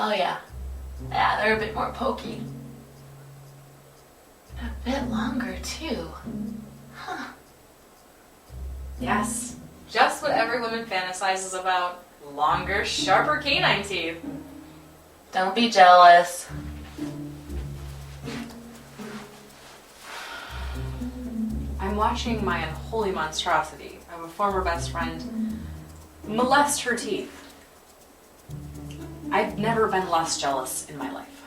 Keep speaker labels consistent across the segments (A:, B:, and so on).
A: Oh yeah. Yeah, they're a bit more pokey. A bit longer too. Huh.
B: Yes, just what every woman fantasizes about. Longer, sharper canine teeth.
A: Don't be jealous.
B: I'm watching my unholy monstrosity of a former best friend molest her teeth. I've never been less jealous in my life.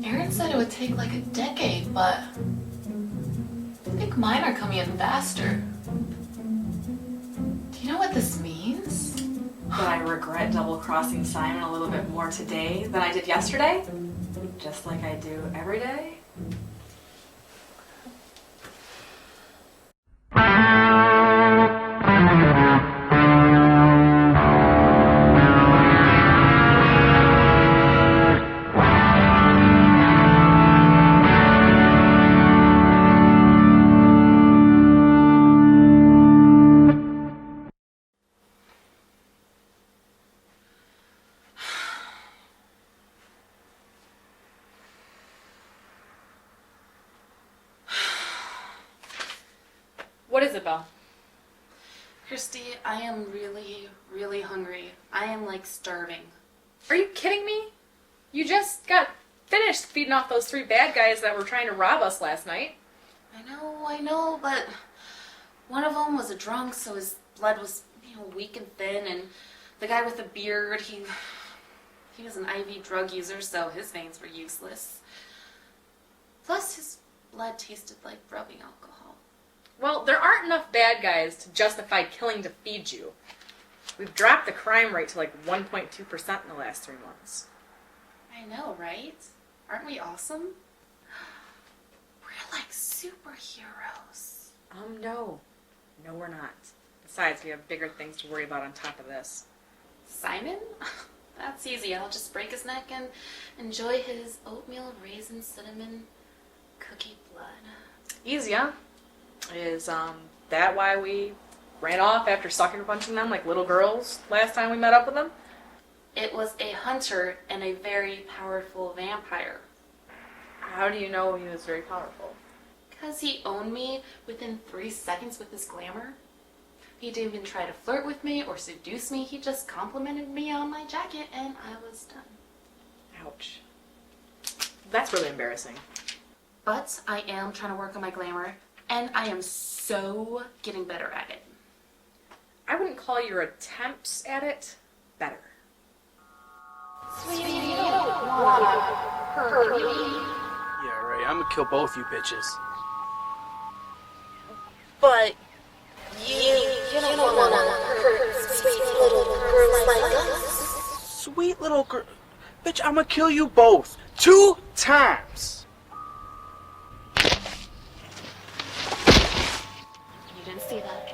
A: Aaron said it would take like a decade, but I think mine are coming in faster. Do you know what this means?
B: That I regret double-crossing Simon a little bit more today than I did yesterday, just like I do every day. What is it, Belle?
A: Kristy, I am really, really hungry. I am like starving.
B: Are you kidding me? You just got finished feeding off those 3 bad guys that were trying to rob us last night.
A: I know, but one of them was a drunk, so his blood was, weak and thin, and the guy with the beard, he was an IV drug user, so his veins were useless. Plus, his blood tasted like rubbing alcohol.
B: Well, there aren't enough bad guys to justify killing to feed you. We've dropped the crime rate to like 1.2% in the last 3 months.
A: I know, right? Aren't we awesome? We're like superheroes.
B: No. No, we're not. Besides, we have bigger things to worry about on top of this.
A: Simon? That's easy. I'll just break his neck and enjoy his oatmeal raisin cinnamon cookie blood.
B: Easy, huh? Is that why we ran off after sucker punching them like little girls last time we met up with them?
A: It was a hunter and a very powerful vampire.
B: How do you know he was very powerful?
A: Because he owned me within 3 seconds with his glamour. He didn't even try to flirt with me or seduce me. He just complimented me on my jacket and I was done.
B: Ouch. That's really embarrassing.
A: But I am trying to work on my glamour. And I am so getting better at it.
B: I wouldn't call your attempts at it better.
A: Sweetie, you don't wanna hurt me.
C: Yeah, right. I'm gonna kill both you bitches.
A: But you don't wanna hurt sweet little girls like us.
C: Sweet little girl. Bitch, I'm gonna kill you both. 2 times.
A: See that?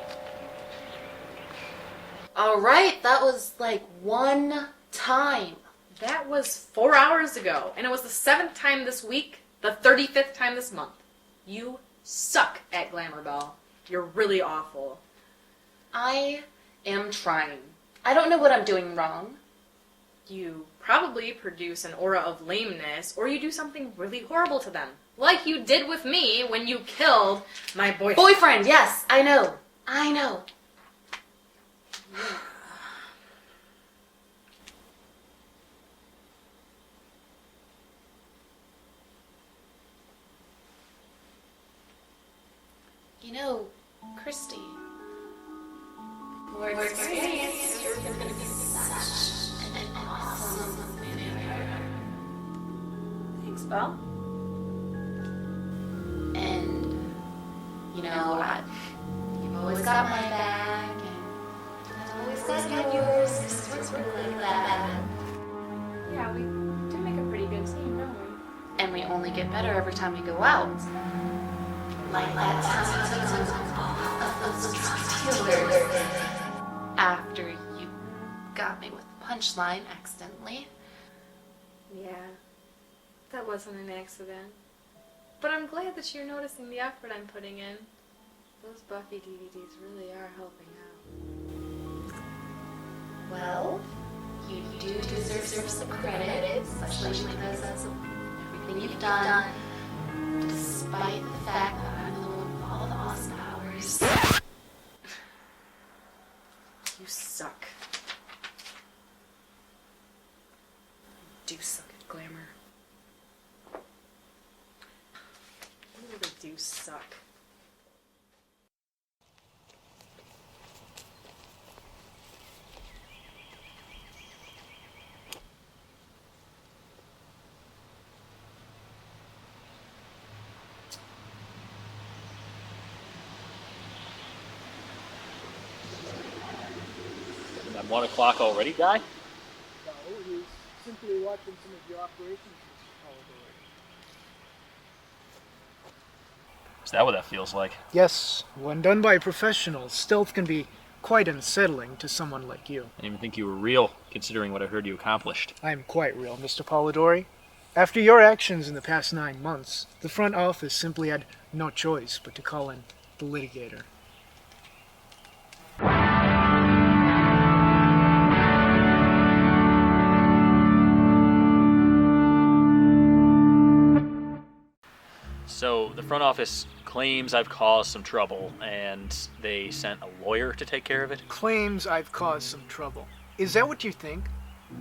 A: Alright, that was like 1 time.
B: That was 4 hours ago, and it was the 7th time this week, the 35th time this month. You suck at glamour, Belle. You're really awful.
A: I am trying. I don't know what I'm doing wrong.
B: You probably produce an aura of lameness, or you do something really horrible to them. Like you did with me when you killed my boyfriend.
A: Boyfriend, yes, I know. I know. You know, Kristy, more experience, you're going to be such an awesome vampire.
B: Thanks, Belle.
A: And, you've always got my back, and I've always got yours. It's really like that.
B: Yeah, we do make a pretty good team, don't we?
A: And we only get better every time we go out. Like that time we took all of those drug dealers. After you got me with the punchline accidentally.
B: Yeah, that wasn't an accident. But I'm glad that you're noticing the effort I'm putting in. Those Buffy DVDs really are helping out.
A: Well, you do deserve some credit, especially because of everything you've done, despite the fact that I'm the one with all the awesome powers.
B: You suck. You do suck at glamour. You really do suck.
D: At 1 o'clock already, guy?
C: No, he's simply watching some of your operations, Mr. Polidori.
D: Is that what that feels like?
C: Yes, when done by professionals, stealth can be quite unsettling to someone like you.
D: I didn't even think you were real, considering what I heard you accomplished.
C: I am quite real, Mr. Polidori. After your actions in the past 9 months, the front office simply had no choice but to call in the Litigator.
D: So, the front office claims I've caused some trouble, and they sent a lawyer to take care of it?
C: Claims I've caused some trouble. Is that what you think?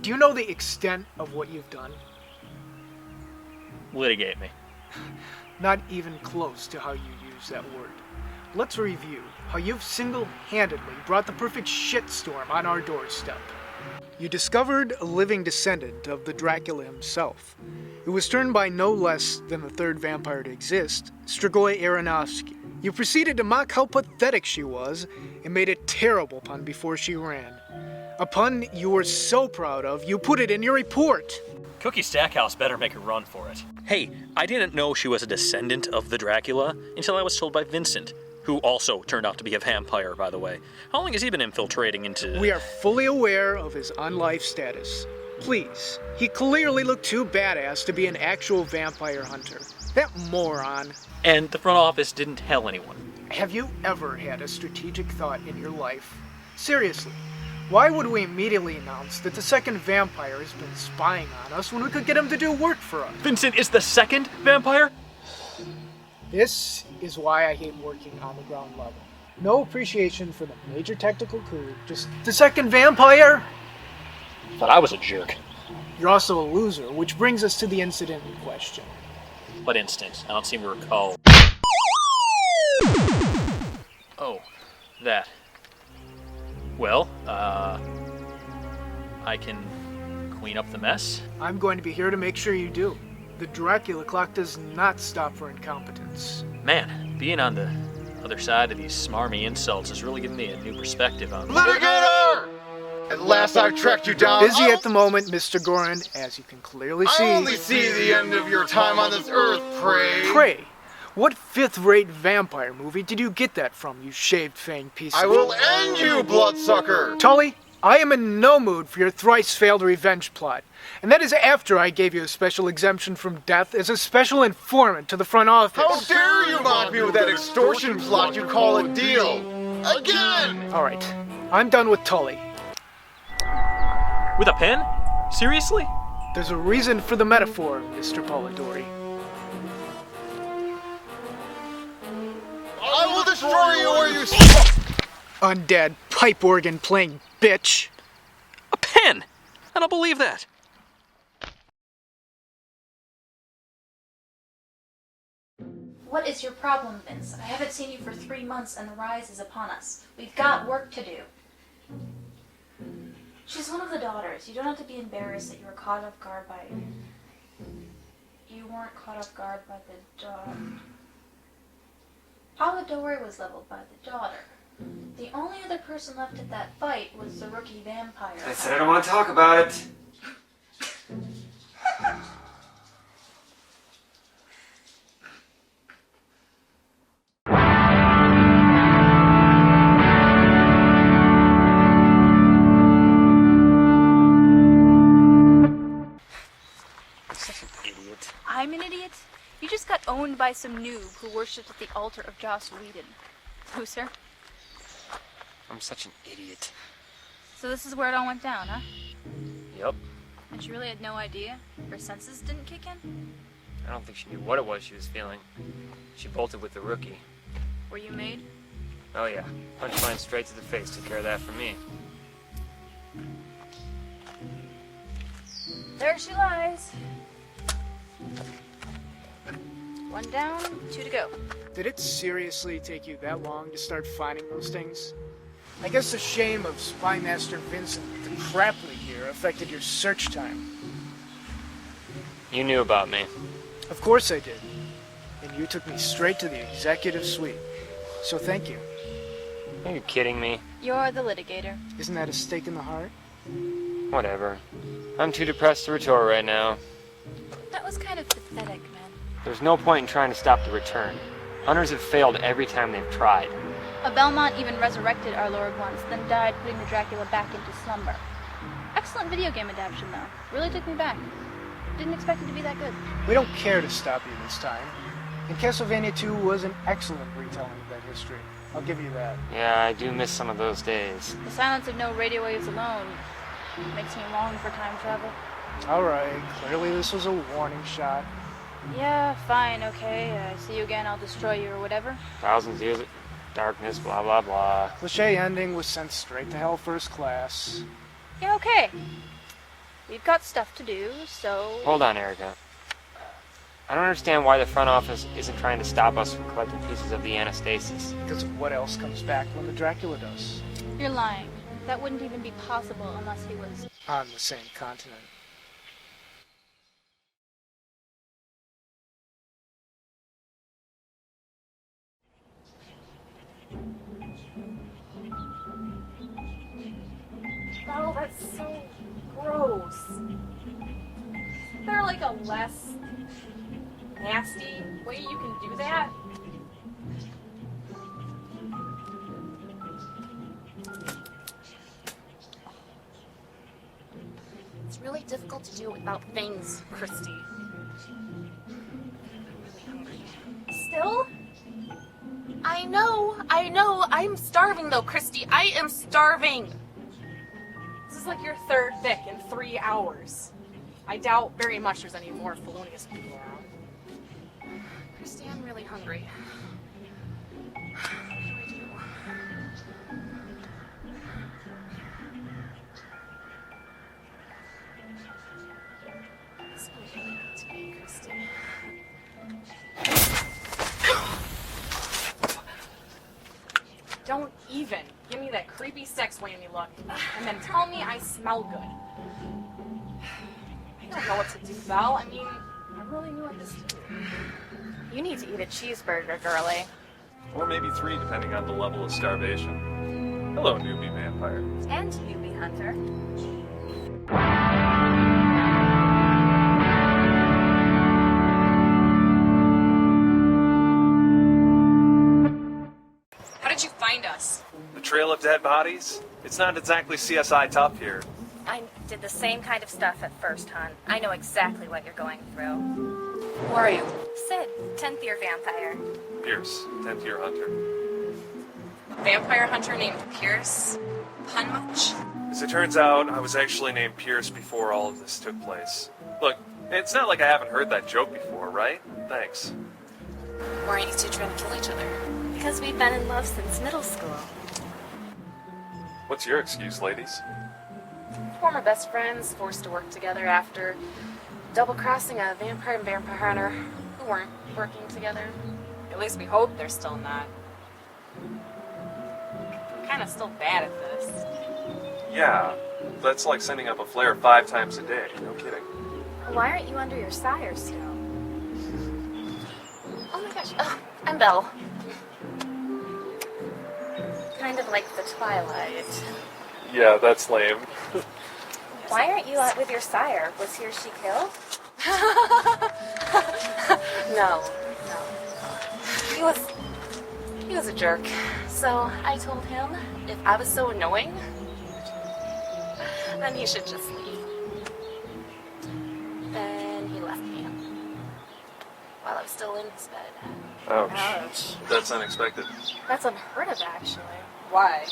C: Do you know the extent of what you've done?
D: Litigate me.
C: Not even close to how you use that word. Let's review how you've single-handedly brought the perfect shitstorm on our doorstep. You discovered a living descendant of the Dracula himself, who was turned by no less than the third vampire to exist, Strigoi Aronofsky. You proceeded to mock how pathetic she was and made a terrible pun before she ran. A pun you were so proud of, you put it in your report.
D: Cookie Stackhouse better make a run for it. Hey, I didn't know she was a descendant of the Dracula until I was told by Vincent, who also turned out to be a vampire, by the way. How long has he been infiltrating into...
C: We are fully aware of his on-life status. Please, he clearly looked too badass to be an actual vampire hunter. That moron.
D: And the front office didn't tell anyone.
C: Have you ever had a strategic thought in your life? Seriously, why would we immediately announce that the second vampire has been spying on us when we could get him to do work for us?
D: Vincent is the second vampire?
C: This is why I hate working on the ground level. No appreciation for the major tactical coup, just the second vampire?
D: Thought I was a jerk.
C: You're also a loser, which brings us to the incident in question.
D: What instant? I don't seem to recall. Oh, that. Well, I can clean up the mess.
C: I'm going to be here to make sure you do. The Dracula clock does not stop for incompetence.
D: Man, being on the other side of these smarmy insults is really giving me a new perspective on...
E: Litigator! At last I've tracked you down.
C: Busy at the moment, Mr. Gorin, as you can clearly see.
E: I only see the end of your time on this earth, Prey.
C: Prey? What fifth-rate vampire movie did you get that from, you shaved-fang piece
E: I
C: of...
E: will end you, bloodsucker!
C: Tully, I am in no mood for your thrice-failed revenge plot. And that is after I gave you a special exemption from death as a special informant to the front office.
E: How dare you mock me with that extortion plot you call a deal? Again!
C: Alright, I'm done with Tully.
D: With a pen? Seriously?
C: There's a reason for the metaphor, Mr. Polidori.
E: I will destroy you where you...
C: Undead, pipe organ playing bitch.
D: A pen? I don't believe that.
F: What is your problem, Vince? I haven't seen you for 3 months and the rise is upon us. We've got work to do. She's one of the daughters. You don't have to be embarrassed that you were caught off guard by... You weren't caught off guard by the daughter. Polidori was leveled by the daughter. The only other person left at that fight was the rookie vampire.
G: I said I don't want to talk about it.
H: I'm an idiot? You just got owned by some noob who worships at the altar of Joss Whedon. Loser.
G: I'm such an idiot.
H: So this is where it all went down, huh?
I: Yep.
H: And she really had no idea? Her senses didn't kick in?
I: I don't think she knew what it was she was feeling. She bolted with the rookie.
H: Were you made?
I: Oh yeah, punchline straight to the face took care of that for me.
H: There she lies. 1 down, 2 to go.
C: Did it seriously take you that long to start finding those things? I guess the shame of Spy Master Vincent the Crapley here affected your search time.
I: You knew about me.
C: Of course I did. And you took me straight to the executive suite. So thank you.
I: Are you kidding me?
H: You're the litigator.
C: Isn't that a stake in the heart?
I: Whatever. I'm too depressed to retort right now.
H: That was kind of pathetic, man.
I: There's no point in trying to stop the return. Hunters have failed every time they've tried.
H: A Belmont even resurrected our Lord once, then died putting the Dracula back into slumber. Excellent video game adaptation, though. Really took me back. Didn't expect it to be that good.
C: We don't care to stop you this time. And Castlevania 2 was an excellent retelling of that history. I'll give you that.
I: Yeah, I do miss some of those days.
H: The silence of no radio waves alone makes me long for time travel.
C: Alright, clearly this was a warning shot.
H: Yeah, fine, okay. See you again, I'll destroy you or whatever.
I: Thousands of years of darkness, blah blah blah.
C: Cliche ending was sent straight to hell first class.
H: Yeah, okay. We've got stuff to do, so...
I: Hold on, Erica. I don't understand why the front office isn't trying to stop us from collecting pieces of the Anastasis.
C: Because what else comes back when the Dracula does?
H: You're lying. That wouldn't even be possible unless he was...
C: On the same continent.
B: Oh, that's so gross. Is there like a less nasty way you can do that?
A: It's really difficult to do without things, Kristy. I'm really hungry.
B: Still?
A: I know. I'm starving though, Kristy. I am starving.
B: This is like your third Vic in 3 hours. I doubt very much there's any more felonious people around.
A: Kristy, I'm really hungry. What do I do? This might really need to be Kristy.
B: Don't even give me that creepy sex whammy look, and then tell me I smell good. I don't know what to do, Belle. I mean, I really knew what this do.
J: You need to eat a cheeseburger, girly.
K: Or maybe 3, depending on the level of starvation. Hello, newbie vampire.
J: And newbie hunter.
B: How did you find us?
K: The trail of dead bodies? It's not exactly CSI tough here.
J: I did the same kind of stuff at first, hon. I know exactly what you're going through.
B: Who are you?
J: Sid, 10th year vampire.
K: Pierce, 10th year hunter.
B: A vampire hunter named Pierce? Pun much?
K: As it turns out, I was actually named Pierce before all of this took place. Look, it's not like I haven't heard that joke before, right? Thanks.
A: Why aren't you two trying to kill each other?
J: Because we've been in love since middle school.
K: What's your excuse, ladies?
A: Former best friends forced to work together after double-crossing a vampire and vampire hunter who weren't working together.
B: At least we hope they're still not. I'm kind of still bad at this.
K: Yeah, that's like sending up a flare 5 times a day. No kidding.
J: Why aren't you under your sire still?
A: Oh my gosh, I'm Belle.
J: Kind of like the Twilight.
K: Yeah, that's lame.
J: Why aren't you out with your sire? Was he or she killed?
A: No. He was a jerk. So I told him if I was so annoying, then he should just leave. Then he left me while I was still in his bed.
K: Ouch. That's unexpected.
A: That's unheard of, actually.
B: Why?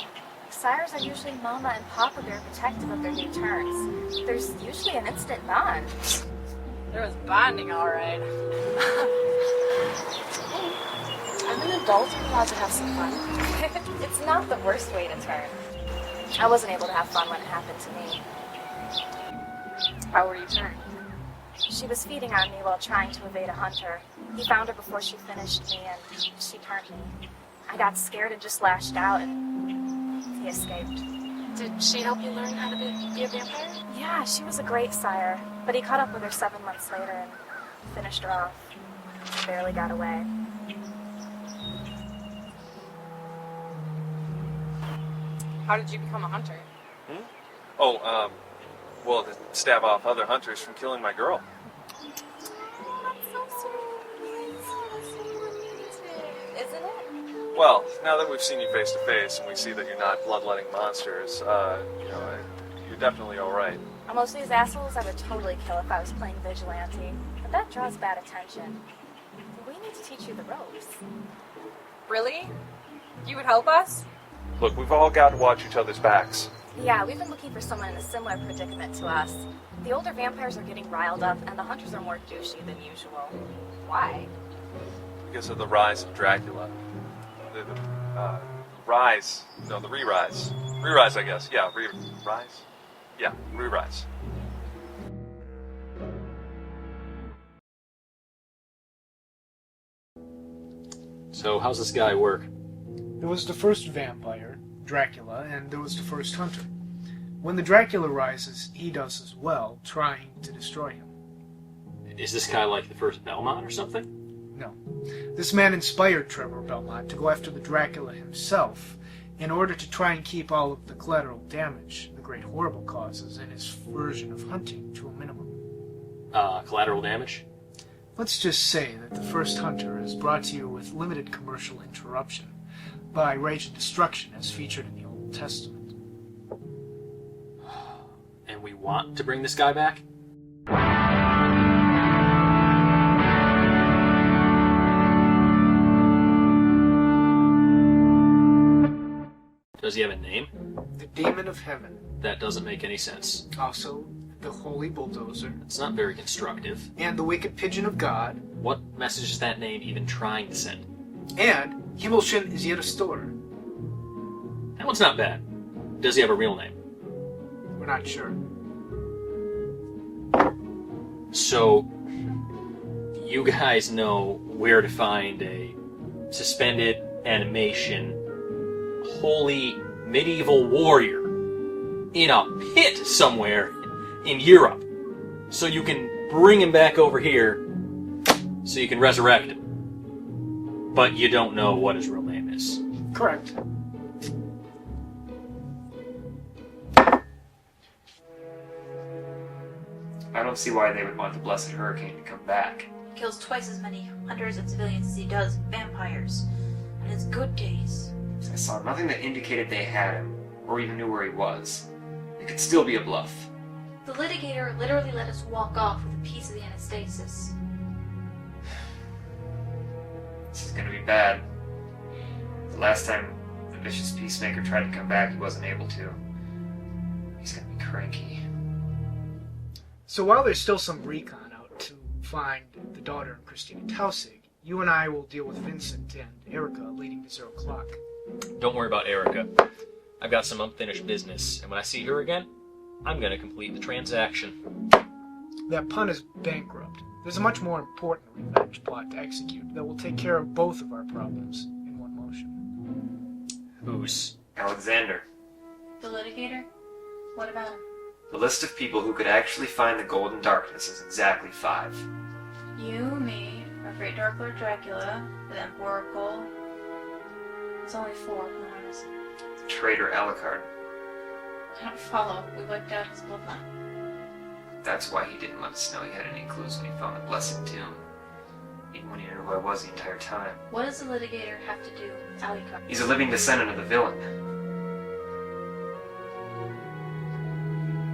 J: Sires are usually mama and papa bear protective of their new turns. There's usually an instant bond.
B: There was bonding, all right.
J: I'm an adult and allowed to have some fun. It's not the worst way to turn. I wasn't able to have fun when it happened to me.
B: How were you turned?
J: She was feeding on me while trying to evade a hunter. He found her before she finished me, and she turned me. I got scared and just lashed out, and he escaped.
B: Did she help you learn how to be a vampire?
J: Yeah, she was a great sire, but he caught up with her 7 months later and finished her off. She barely got away.
B: How did you become a hunter?
K: Well, to stab off other hunters from killing my girl.
J: Isn't it?
K: Well, now that we've seen you face to face and we see that you're not bloodletting monsters, you're definitely all right.
J: Most of these assholes I would totally kill if I was playing vigilante, but that draws bad attention. We need to teach you the ropes.
B: Really? You would help us?
K: Look, we've all got to watch each other's backs.
J: Yeah, we've been looking for someone in a similar predicament to us. The older vampires are getting riled up, and the hunters are more douchey than usual. Why?
K: Because of the rise of Dracula. The rise. No, the re-rise. Re-rise, I guess. Yeah, re-rise? Yeah, re-rise.
D: So, how's this guy work?
C: There was the first vampire, Dracula, and there was the first hunter. When the Dracula rises, he does as well, trying to destroy him.
D: Is this guy like the first Belmont or something?
C: No. This man inspired Trevor Belmont to go after the Dracula himself in order to try and keep all of the collateral damage the great horrible causes in his version of hunting to a minimum.
D: Collateral damage?
C: Let's just say that the first hunter is brought to you with limited commercial interruption by rage and destruction as featured in the Old Testament.
D: And we want to bring this guy back? Does he have a name?
C: The Demon of Heaven.
D: That doesn't make any sense.
C: Also, the Holy Bulldozer.
D: It's not very constructive.
C: And the Wicked Pigeon of God.
D: What message is that name even trying to send?
C: And Himmelschen is yet a store.
D: That one's not bad. Does he have a real name?
C: We're not sure.
D: So, you guys know where to find a suspended animation holy medieval warrior in a pit somewhere in Europe. So you can bring him back over here so you can resurrect him. But you don't know what his real name is.
C: Correct.
I: I don't see why they would want the Blessed Hurricane to come back.
F: He kills twice as many hunters and civilians as he does vampires. On his good days.
I: I saw nothing that indicated they had him, or even knew where he was. It could still be a bluff.
F: The Litigator literally let us walk off with a piece of the anastasis.
I: This is gonna be bad. The last time the vicious peacemaker tried to come back, he wasn't able to. He's gonna be cranky.
C: So while there's still some recon out to find the daughter and Christina Tausig, you and I will deal with Vincent and Erica leading to 0 o'clock.
D: Don't worry about Erica. I've got some unfinished business, and when I see her again, I'm gonna complete the transaction.
C: That pun is bankrupt. There's a much more important revenge plot to execute that will take care of both of our problems in one motion.
D: Who's?
I: Alexander.
F: The Litigator? What about him?
I: The list of people who could actually find the golden darkness is exactly 5.
F: You, me, our great Dark Lord Dracula, the Emperor Cole. It's only 4, who knows?
I: The traitor Alucard.
F: I don't follow. We wiped out his bloodline.
I: That's why he didn't let us know he had any clues when he found the Blessed Tomb. Even when he knew who I was the entire time.
F: What does the Litigator have to do with Alucard?
I: He's a living descendant of the villain.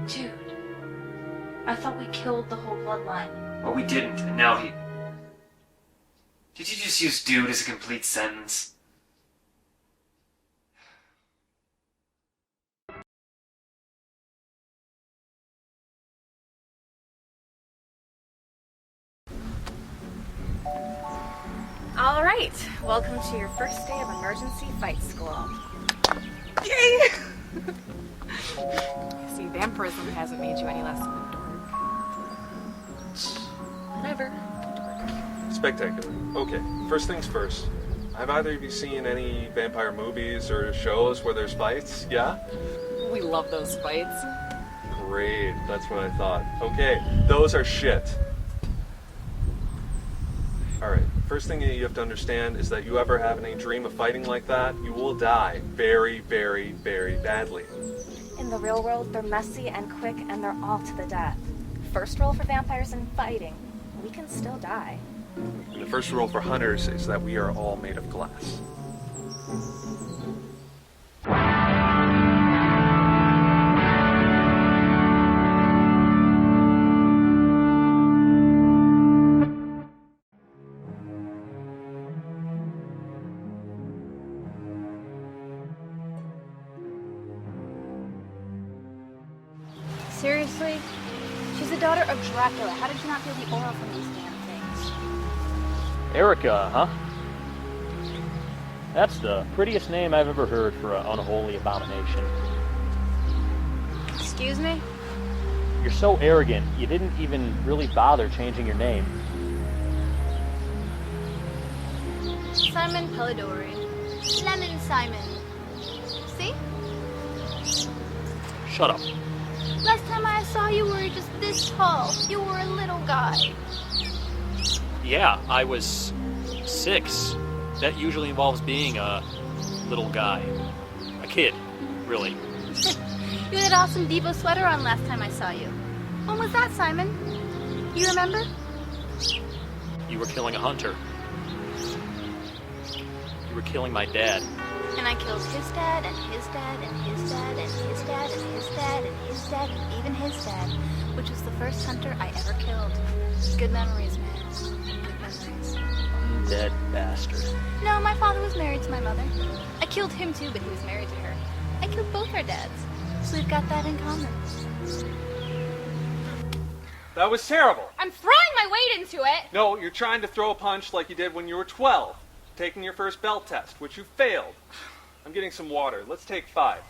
F: Dude. I thought we killed the whole bloodline.
I: Well, we didn't, and now he... Did you just use dude as a complete sentence?
J: right, welcome to your first day of emergency fight school.
B: Yay! See, vampirism hasn't made you any less of a dork.
A: Whatever.
K: Spectacular. Okay, first things first. Have either of you seen any vampire movies or shows where there's fights? Yeah?
B: We love those fights.
K: Great, that's what I thought. Okay, those are shit. Alright, first thing that you have to understand is that you ever have any dream of fighting like that, you will die very, very, very badly.
J: In the real world, they're messy and quick, and they're all to the death. First rule for vampires in fighting, we can still die.
K: And the first rule for hunters is that we are all made of glass.
H: Seriously? She's the daughter of Dracula. How did you not feel the aura from these damn things?
D: Erica, huh? That's the prettiest name I've ever heard for an unholy abomination.
H: Excuse me?
D: You're so arrogant, you didn't even really bother changing your name.
H: Simon Pelidori. Lemon Simon. See?
D: Shut up.
H: Last time I saw you were just this tall. You were a little guy.
D: Yeah, I was 6. That usually involves being a little guy. A kid, really.
H: You had an awesome Devo sweater on last time I saw you. When was that, Simon? You remember?
D: You were killing a hunter. You were killing my dad.
H: And I killed his dad, and his dad, and his dad, and his dad, and his dad, and his dad, and even his dad, which was the first hunter I ever killed. Good memories, man. Good memories.
D: Dead bastard.
H: No, my father was married to my mother. I killed him too, but he was married to her. I killed both our dads, so we've got that in common.
K: That was terrible.
H: I'm throwing my weight into it!
K: No, you're trying to throw a punch like you did when you were 12. Taking your first belt test, which you failed. I'm getting some water. Let's take 5.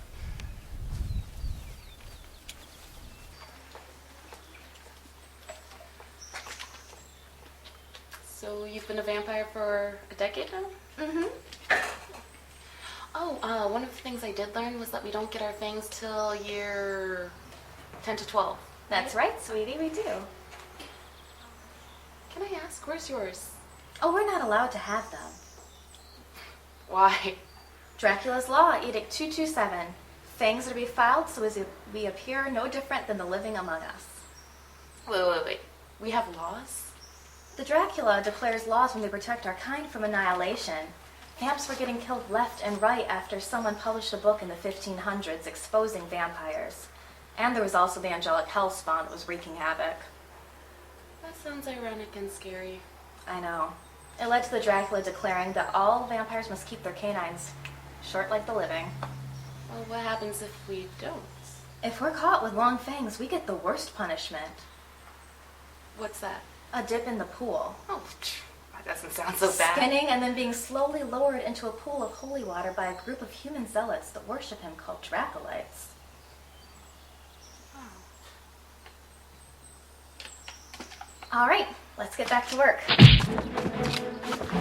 A: So you've been a vampire for a decade now?
J: Mm-hmm.
A: Oh, one of the things I did learn was that we don't get our fangs till year 10 to 12.
J: That's right, sweetie, we do.
A: Can I ask, where's yours?
J: Oh, we're not allowed to have them.
A: Why?
J: Dracula's Law, Edict 227. Fangs are to be filed so as we appear no different than the living among us.
A: Wait. We have laws?
J: The Dracula declares laws when they protect our kind from annihilation. Vamps were getting killed left and right after someone published a book in the 1500s exposing vampires. And there was also the angelic hellspawn that was wreaking havoc.
A: That sounds ironic and scary.
J: I know. It led to the Dracula declaring that all vampires must keep their canines short like the living.
A: Well, what happens if we don't?
J: If we're caught with long fangs, we get the worst punishment.
A: What's that?
J: A dip in the pool.
A: Oh, that doesn't sound so bad.
J: Skinning and then being slowly lowered into a pool of holy water by a group of human zealots that worship him called Draculites. All right, let's get back to work.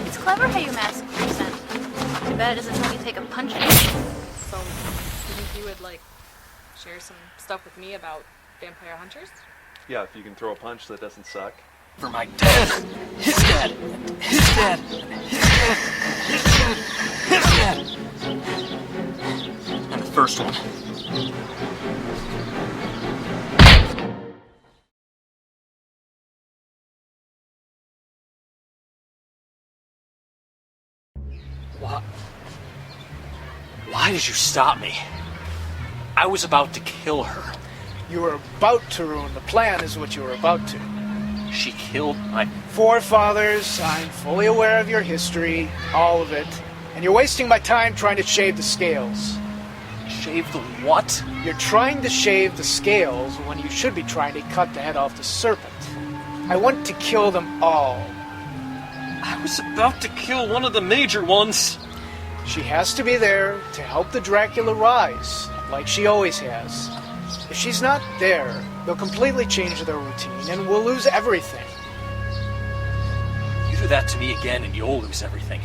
H: It's clever how you mask Vincent. Too bad it doesn't let me take a punch at it.
B: So, you think you would, share some stuff with me about vampire hunters?
K: Yeah, if you can throw a punch that doesn't suck.
D: For my dad, his dad, his dad, his dad, his dad, his dad. And the first one. Why did you stop me? I was about to kill her.
C: You were about to ruin the plan, is what you were about to.
D: She killed my
C: forefathers. I'm fully aware of your history, all of it. And you're wasting my time trying to shave the scales.
D: Shave the what?
C: You're trying to shave the scales when you should be trying to cut the head off the serpent. I want to kill them all.
K: I was about to kill one of the major ones.
C: She has to be there to help the Dracula rise, like she always has. If she's not there, they'll completely change their routine and we'll lose everything.
D: You do that to me again and you'll lose everything.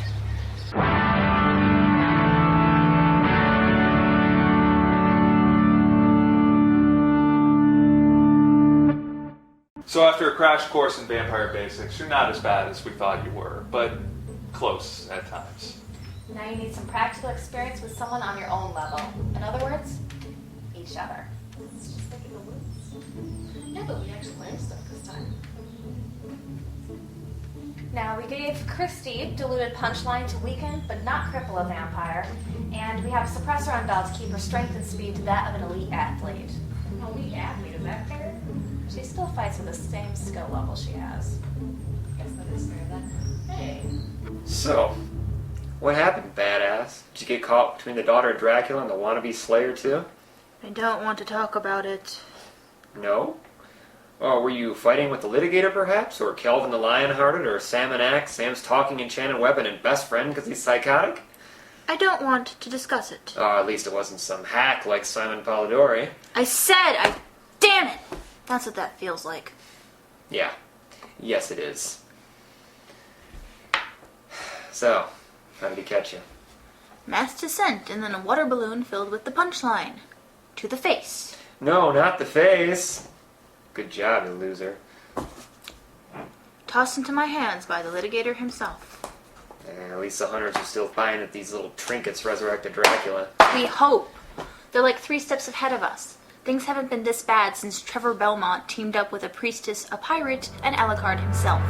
K: So after a crash course in vampire basics, you're not as bad as we thought you were, but close at times.
J: Now you need some practical experience with someone on your own level. In other words, each other.
B: It's just like in the woods. Yeah, but we actually learned stuff this time.
J: Now, we gave Kristy diluted punchline to weaken but not cripple a vampire, and we have a suppressor on Belle to keep her strength and speed to that of an elite athlete.
B: An elite athlete, is that fair?
J: She still fights with the same skill level she has.
B: I guess that is fair then. Hey.
I: So, what happened, badass? Did you get caught between the daughter of Dracula and the wannabe Slayer, too?
H: I don't want to talk about it.
I: No? Oh, were you fighting with the Litigator, perhaps? Or Kelvin the Lionhearted? Or Sam and Axe, Sam's talking enchanted weapon and best friend because he's psychotic?
H: I don't want to discuss it.
I: Oh, at least it wasn't some hack like Simon Polidori.
H: I said damn it! That's what that feels like.
I: Yeah. Yes, it is. So, how did he catch you?
H: Mass descent and then a water balloon filled with the punchline. To the face.
I: No, not the face. Good job, you loser.
H: Tossed into my hands by the litigator himself.
I: At least the hunters are still finding that these little trinkets resurrected Dracula.
H: We hope. They're like 3 steps ahead of us. Things haven't been this bad since Trevor Belmont teamed up with a priestess, a pirate, and Alucard himself.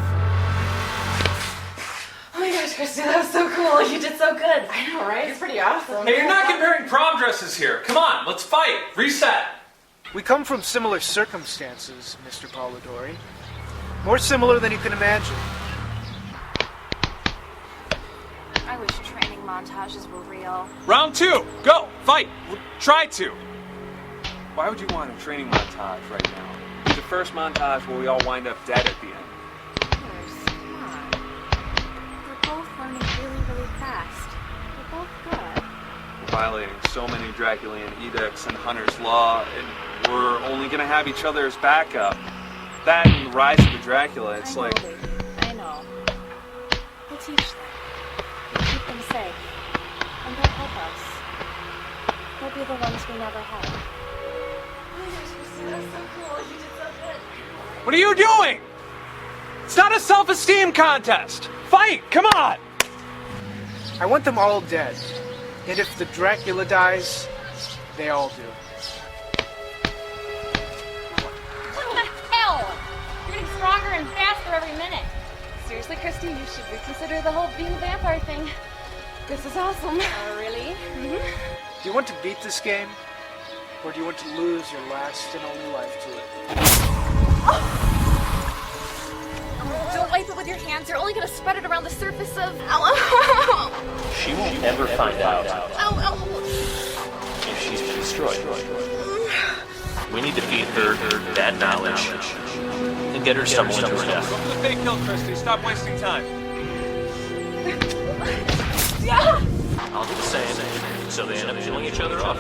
A: Oh my gosh, Kristy, that was so cool. You did so good.
B: I know, right? It's pretty awesome.
K: Hey, you're not comparing prom dresses here. Come on, let's fight. Reset.
C: We come from similar circumstances, Mr. Polidori. More similar than you can imagine.
J: I wish training montages were real.
K: Round 2, go, fight. Try to. Why would you want a training montage right now? It's the first montage where we all wind up dead at the end.
J: Come on. We're both learning really, really fast. We're both good.
K: We're violating so many Draculian edicts and Hunter's Law, and we're only gonna have each other as backup. That and the rise of the Dracula, it's
J: I know,
K: like...
J: baby. I know. We'll teach them. We'll keep them safe. And they'll help us. They'll be the ones we never had.
K: What are you doing? It's not a self-esteem contest. Fight, come on!
C: I want them all dead. And if the Dracula dies, they all do.
F: What the hell? You're getting stronger and faster every minute. Seriously, Kristy, you should reconsider the whole being a vampire thing. This is awesome. Oh, really?
C: Do you want to beat this game? Or do you want to lose your last and only life to it?
F: Don't wipe it with your hands. You're only going to spread it around the surface of...
D: She won't ever find out
F: Ow.
D: if she's been destroyed. We need to feed her that knowledge and get her stumbling to her death.
K: Go for the fake kill, Kristy. Stop wasting time.
D: I'll do the same, so they end up killing each other off.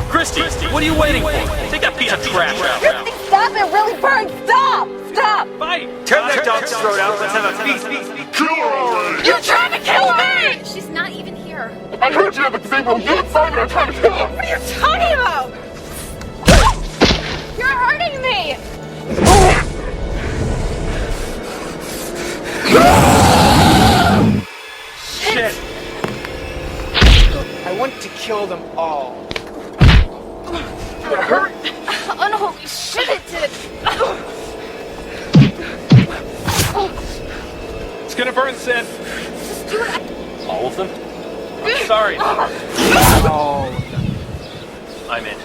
D: Kristy, what are you waiting for? Take that piece of trash out.
F: Stop it! Really burns! Stop! Stop!
K: Fight!
E: Turn that dog's throat out. Let's have a feast. Kill her!
F: You're trying to kill me! She's not even here.
E: I heard you at the table. You inside me. I'm trying to kill her.
F: What are you talking about? You're hurting me!
K: Shit!
C: I want to kill them all.
F: It hurt! Unholy shit, it did!
K: It's gonna burn, Sid.
F: Just do it.
D: All of them?
K: I'm sorry.
C: Oh.
D: I'm in.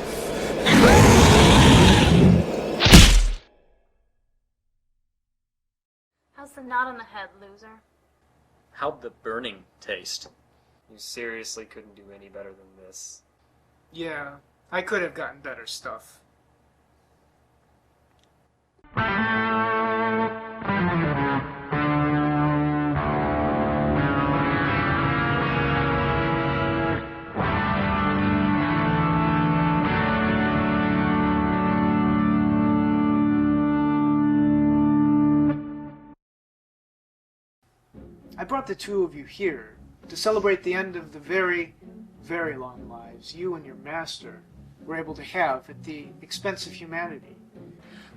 H: How's the knot on the head, loser?
D: How'd the burning taste?
I: You seriously couldn't do any better than this.
C: Yeah, I could have gotten better stuff. I brought the two of you here to celebrate the end of the very, very long lives you and your master were able to have at the expense of humanity.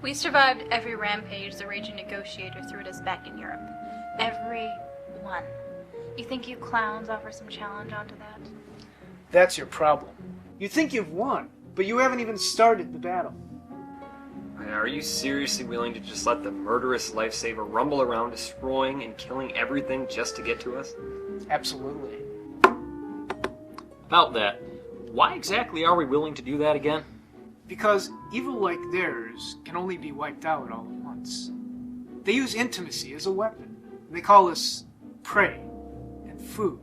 H: We survived every rampage the raging negotiator threw at us back in Europe. Every one. You think you clowns offer some challenge onto that?
C: That's your problem. You think you've won, but you haven't even started the battle.
I: Are you seriously willing to just let the murderous lifesaver rumble around destroying and killing everything just to get to us?
C: Absolutely.
D: About that, why exactly are we willing to do that again?
C: Because evil like theirs can only be wiped out all at once. They use intimacy as a weapon. They call us prey and food.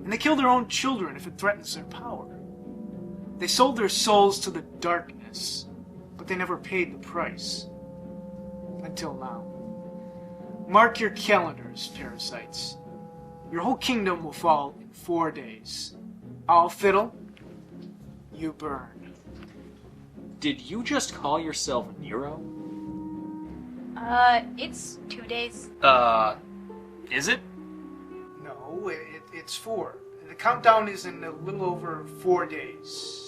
C: And they kill their own children if it threatens their power. They sold their souls to the darkness, but they never paid the price. Until now. Mark your calendars, parasites. Your whole kingdom will fall in 4 days. I'll fiddle, you burn.
D: Did you just call yourself Nero?
H: It's 2 days.
D: Is it?
C: No, it's 4. The countdown is in a little over 4 days.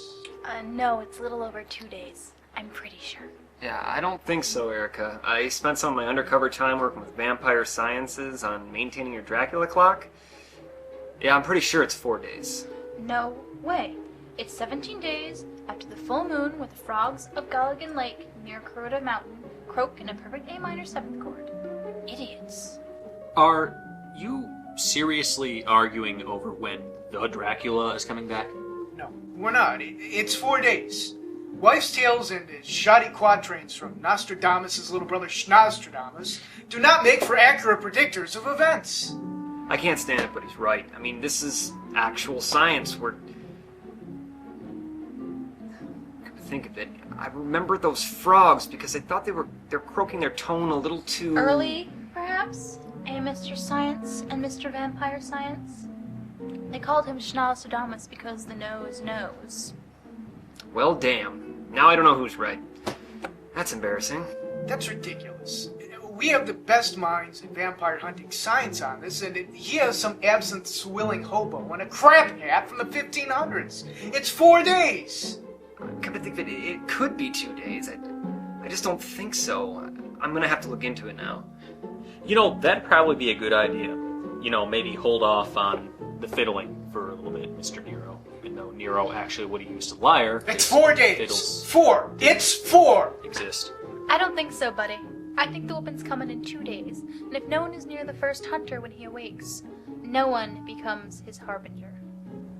H: No, it's a little over 2 days. I'm pretty sure.
I: Yeah, I don't think so, Erica. I spent some of my undercover time working with vampire sciences on maintaining your Dracula clock. Yeah, I'm pretty sure it's 4 days.
H: No way. It's 17 days after the full moon with the frogs of Gulligan Lake near Kuroda Mountain croak in a perfect A minor 7th chord. Idiots.
D: Are you seriously arguing over when the Dracula is coming back?
C: No, we're not. It's 4 days. Wives' tales and shoddy quatrains from Nostradamus' little brother Schnostradamus do not make for accurate predictors of events.
I: I can't stand it, but he's right. I mean, this is actual science. Think of it. I remember those frogs because I thought they're croaking their tone a little too
H: Early, perhaps? Mr. Science and Mr. Vampire Science? They called him Schnostradamus because the nose knows.
I: Well, damn. Now I don't know who's right. That's embarrassing.
C: That's ridiculous. We have the best minds in vampire hunting science on this, and he has some absinthe-swilling hobo and a crap hat from the 1500s. It's 4 days!
I: Come to think of it, it could be 2 days. I just don't think so. I'm gonna have to look into it now.
D: You know, that'd probably be a good idea. You know, maybe hold off on the fiddling for a little bit, Mr. Nero. Even though Nero actually would have used a lyre.
C: It's 4 days!
D: Fiddles
C: 4! It's 4!
D: exist.
H: I don't think so, buddy. I think the weapon's coming in 2 days, and if no one is near the first hunter when he awakes, no one becomes his harbinger.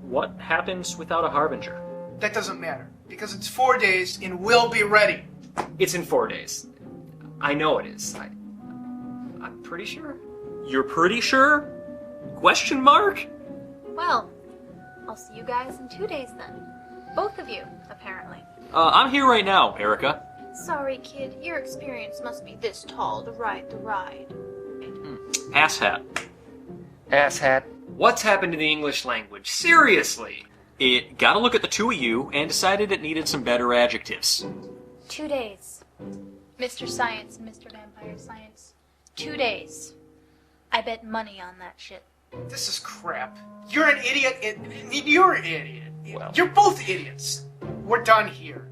D: What happens without a harbinger?
C: That doesn't matter, because it's 4 days and we'll be ready.
I: It's in 4 days. I know it is. I'm pretty sure.
D: You're pretty sure? Question mark?
H: Well, I'll see you guys in 2 days then. Both of you, apparently.
D: I'm here right now, Erica.
H: Sorry, kid. Your experience must be this tall to ride the ride.
D: Asshat.
I: Asshat. What's happened to the English language? Seriously!
D: It got a look at the two of you and decided it needed some better adjectives.
H: 2 days. Mr. Science and Mr. Vampire Science. 2 days. I bet money on that shit.
C: This is crap. You're an idiot, and you're an idiot.
D: Well.
C: You're both idiots. We're done here.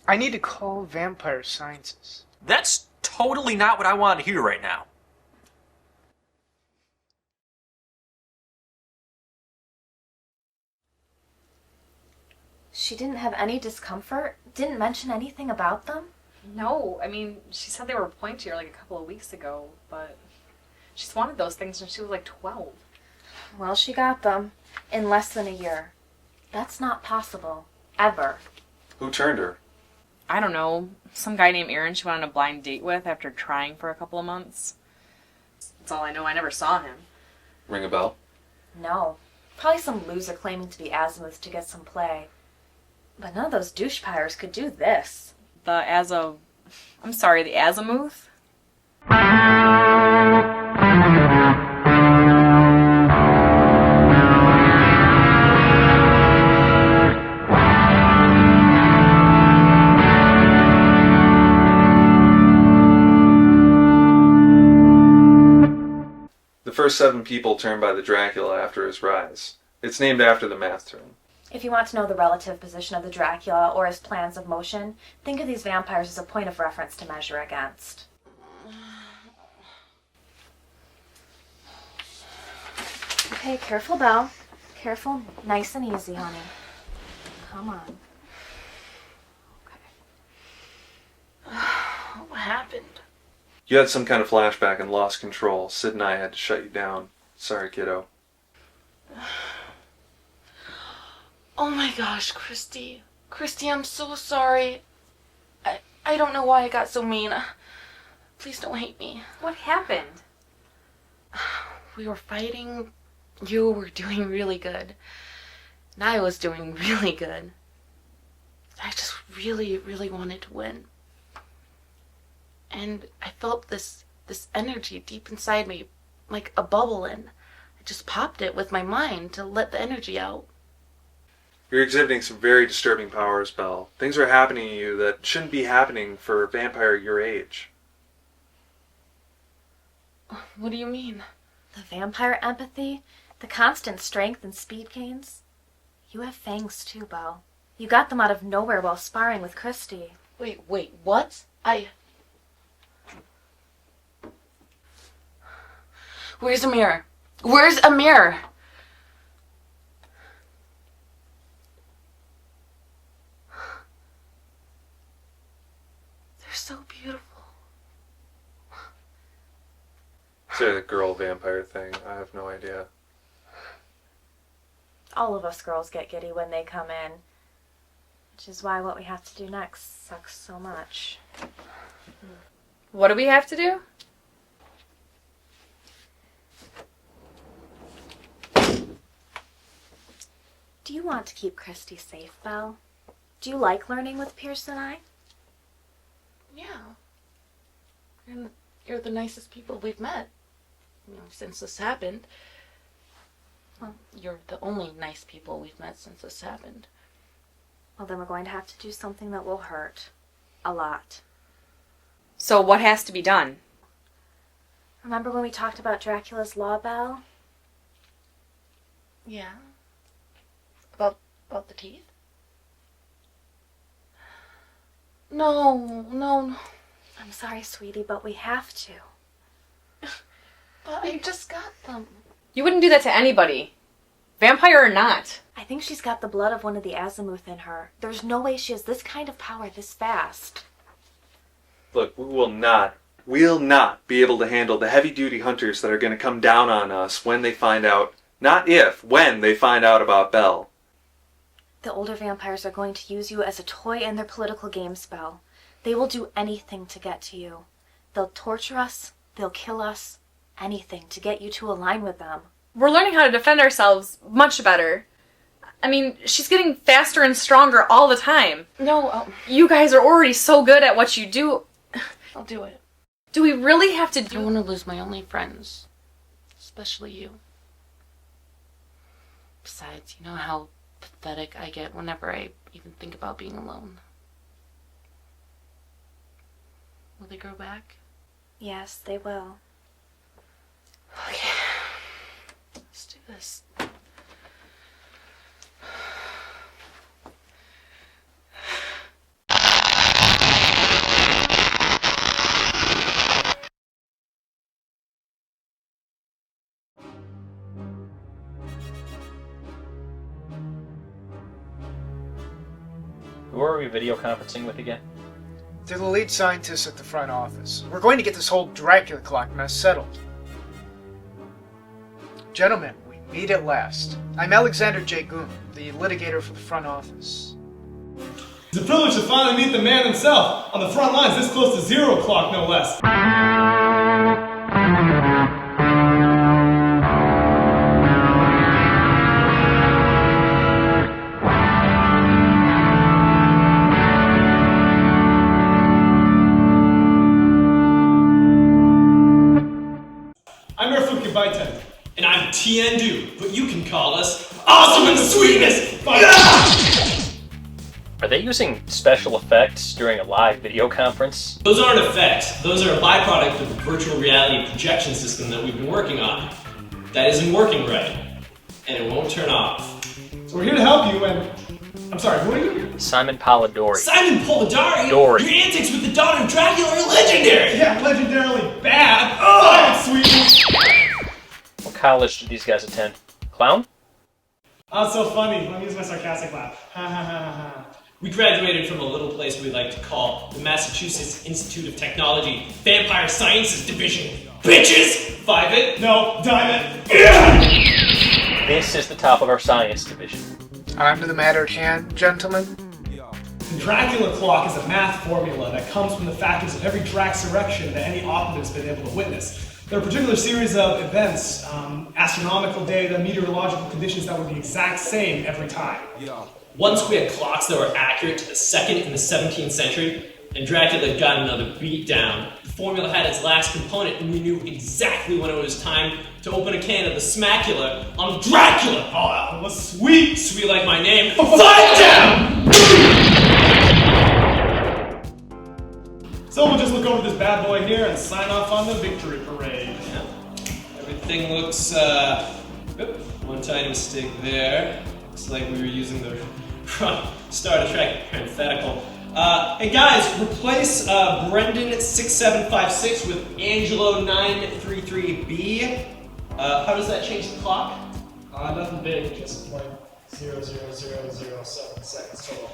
C: I need to call Vampire Sciences.
D: That's totally not what I want to hear right now.
J: She didn't have any discomfort? Didn't mention anything about them?
B: No, I mean, she said they were pointier like a couple of weeks ago, but she's wanted those things since she was like 12.
J: Well, she got them in less than a year. That's not possible. Ever.
K: Who turned her?
B: I don't know, some guy named Aaron she went on a blind date with after trying for a couple of months. That's all I know. I never saw him.
K: Ring a bell?
J: No. Probably some loser claiming to be Azimuth to get some play. But none of those douche-pyres could do this.
B: The Azimuth?
K: first 7 people turned by the Dracula after his rise. It's named after the math term.
J: If you want to know the relative position of the Dracula or his plans of motion, think of these vampires as a point of reference to measure against. Okay, careful, Belle. Careful, nice and easy, honey. Come on.
A: What happened?
K: You had some kind of flashback and lost control. Sid and I had to shut you down. Sorry, kiddo.
A: Oh my gosh, Kristy. Kristy, I'm so sorry. I don't know why I got so mean. Please don't hate me.
B: What happened?
A: We were fighting. You were doing really good. And I was doing really good. I just really, really wanted to win. And I felt this energy deep inside me, like a bubble, and I just popped it with my mind to let the energy out.
K: You're exhibiting some very disturbing powers, Belle. Things are happening to you that shouldn't be happening for a vampire your age.
A: What do you mean?
J: The vampire empathy, the constant strength and speed gains. You have fangs too, Belle. You got them out of nowhere while sparring with Kristy.
A: Wait, what? Where's Amir? Where's Amir? They're so beautiful.
K: Is there the girl vampire thing? I have no idea.
J: All of us girls get giddy when they come in. Which is why what we have to do next sucks so much.
B: What do we have to do?
J: Do you want to keep Kristy safe, Belle? Do you like learning with Pierce and I?
A: Yeah. You're the nicest people we've met, since this happened. Well, you're the only nice people we've met since this happened.
J: Well, then we're going to have to do something that will hurt. A lot.
B: So what has to be done?
J: Remember when we talked about Dracula's law, Belle?
A: Yeah. About the teeth? No.
J: I'm sorry, sweetie, but we have to.
A: But I just got them.
B: You wouldn't do that to anybody. Vampire or not.
J: I think she's got the blood of one of the Azimuth in her. There's no way she has this kind of power this fast.
K: Look, we'll not be able to handle the heavy-duty hunters that are going to come down on us when they find out, not if, when they find out about Belle.
J: The older vampires are going to use you as a toy in their political game, Belle. They will do anything to get to you. They'll torture us, they'll kill us, anything to get you to align with them.
B: We're learning how to defend ourselves much better. I mean, she's getting faster and stronger all the time.
A: No,
B: You guys are already so good at what you do.
A: I'll do it.
B: Do we really have to
A: I don't want to lose my only friends. Especially you. Besides, you know how pathetic I get whenever I even think about being alone. Will they grow back?
J: Yes, they will.
A: Okay. Let's do this.
D: Who are we video conferencing with again?
C: They're the lead scientists at the front office. We're going to get this whole Dracula clock mess settled. Gentlemen, we meet at last. I'm Alexander J. Goon, the litigator for the front office.
L: It's a privilege to finally meet the man himself, on the front lines this close to 0 o'clock, no less. I'm Rafuki Baiten. And I'm Tiendu, but you can call us Awesome in the Sweetness!
D: Are they using special effects during a live video conference?
L: Those aren't effects. Those are a byproduct of the virtual reality projection system that we've been working on. that isn't working right. And it won't turn off. So we're here to help you, and... I'm sorry, who are you?
D: Simon Polidori.
L: Simon Polidori?
D: Dory.
L: Your antics with the daughter of Dracula are legendary! Yeah, legendarily bad. Sweet.
D: What college did these guys attend? Clown?
L: Oh, so funny. Let me use my sarcastic laugh. Ha ha ha ha. We graduated from a little place we like to call the Massachusetts Institute of Technology Vampire Sciences Division. Bitches! 5-it? No, dime it. Yeah!
D: This is the top of our science division.
C: On to the matter at hand, gentlemen.
L: The Dracula clock is a math formula that comes from the factors of every Draxerection that any operative's been able to witness. There are a particular series of events, astronomical data, meteorological conditions that were the exact same every time. Once we had clocks that were accurate to the second in the 17th century, and Dracula got another beat down. The formula had its last component, and we knew exactly when it was time to open a can of the Smacula on Dracula! Oh, that was sweet! Sweet like my name. Fly down! So we'll just look over this bad boy here and sign off on the victory parade. Yeah. Everything looks, one tiny mistake there. Looks like we were using the Star Trek parenthetical. Hey guys, replace Brendan 6756 with Angelo 933B. How does that change the clock? Nothing big, just like 0.00007 seconds total.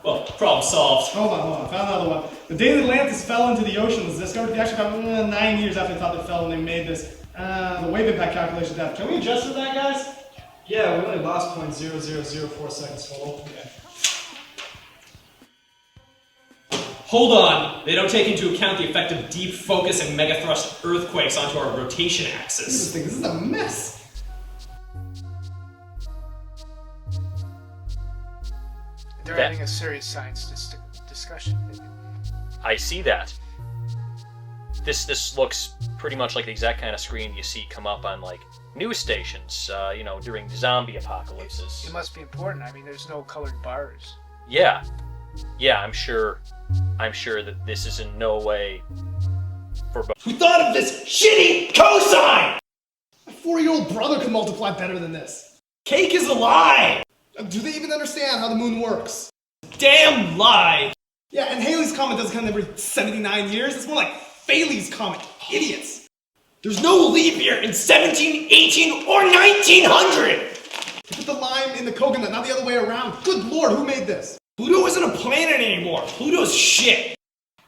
L: Well, problem solved. Hold on, found another one. The day that Atlantis fell into the ocean was discovered to be actually about 9 years after they thought they fell when they made this. The wave impact calculation depth. Can we adjust for that, guys? Yeah, we only lost 0.0004 seconds total. Okay. Hold on, they don't take into account the effect of deep focus and megathrust earthquakes onto our rotation axis. This is a mess.
C: They're having a serious science discussion.
D: I see that. This looks pretty much like the exact kind of screen you see come up on like news stations, during zombie apocalypses.
C: It must be important. I mean, there's no colored bars.
D: Yeah, I'm sure that this is in no way for both.
L: Who thought of this shitty cosine? My 4-year-old brother can multiply better than this. Cake is a lie! Do they even understand how the moon works? Damn lie! Yeah, and Halley's Comet doesn't come every 79 years. It's more like Faley's Comet. Idiots! There's no leap year in 1718 or 1900! You put the lime in the coconut, not the other way around. Good lord, who made this? Pluto isn't a planet anymore. Pluto's shit.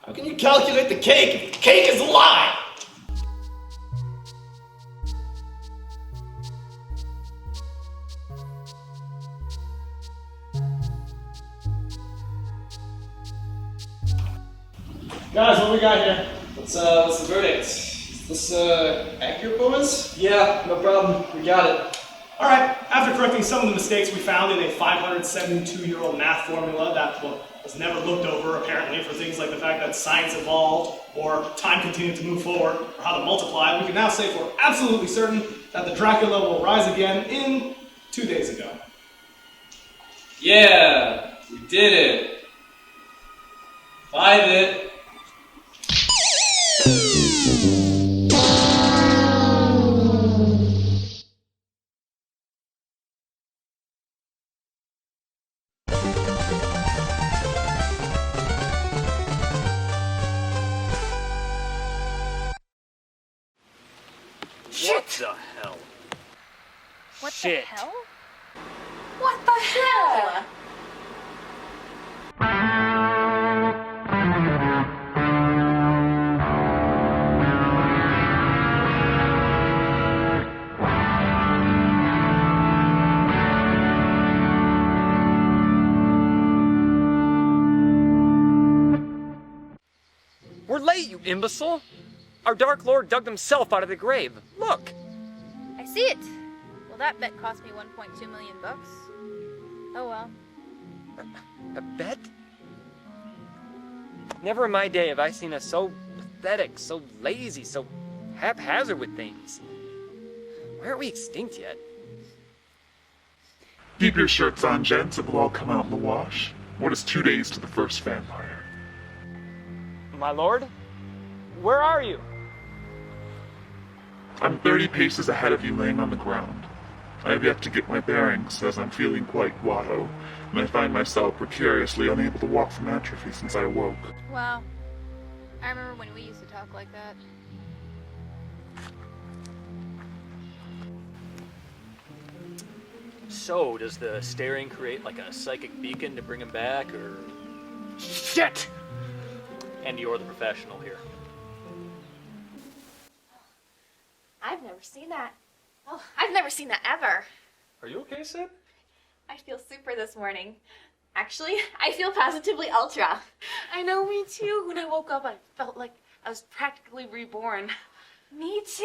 L: How can you calculate the cake if the cake is a lie? Guys, what we got here? What's the verdict? Is this accurate, boys? Yeah, no problem. We got it. Alright, after correcting some of the mistakes we found in a 572-year-old math formula that was never looked over, apparently, for things like the fact that science evolved, or time continued to move forward, or how to multiply, we can now say for absolutely certain that the Dracula will rise again in 2 days ago. Yeah, we did it. 5-it.
D: What the hell?
H: What
D: Shit.
H: the hell?
F: What the hell?
I: We're late, you imbecile! Our Dark Lord dug himself out of the grave. Look!
H: I see it. Well, that bet cost me 1.2 million bucks. Oh well.
I: A bet? Never in my day have I seen us so pathetic, so lazy, so haphazard with things. Why aren't we extinct yet?
M: Keep your shirts on, gents. It will all come out in the wash. What is 2 days to the first vampire?
I: My lord? Where are you?
M: I'm 30 paces ahead of you laying on the ground. I have yet to get my bearings, as I'm feeling quite guado, and I find myself precariously unable to walk from atrophy since I awoke.
H: Wow. I remember when we used to talk like that.
D: So, does the staring create like a psychic beacon to bring him back, or...?
C: Shit!
D: And you're the professional here.
J: I've never seen that. Oh, I've never seen that ever.
K: Are you okay, Sid?
J: I feel super this morning. Actually, I feel positively ultra.
A: I know, me too. When I woke up, I felt like I was practically reborn.
J: Me too.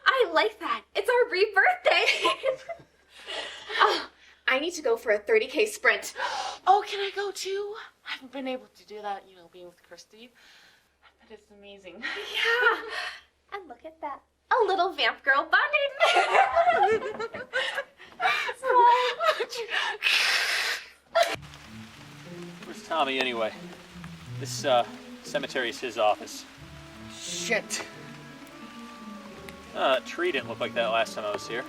J: I like that. It's our rebirthday. Oh, I need to go for a 30K sprint.
A: Oh, can I go too? I haven't been able to do that, being with Kristy. But it's amazing.
J: Yeah. And look at that. A little vamp girl bonding.
D: Where's Tommy, anyway? This, cemetery is his office.
C: Shit.
D: Tree didn't look like that last time I was here.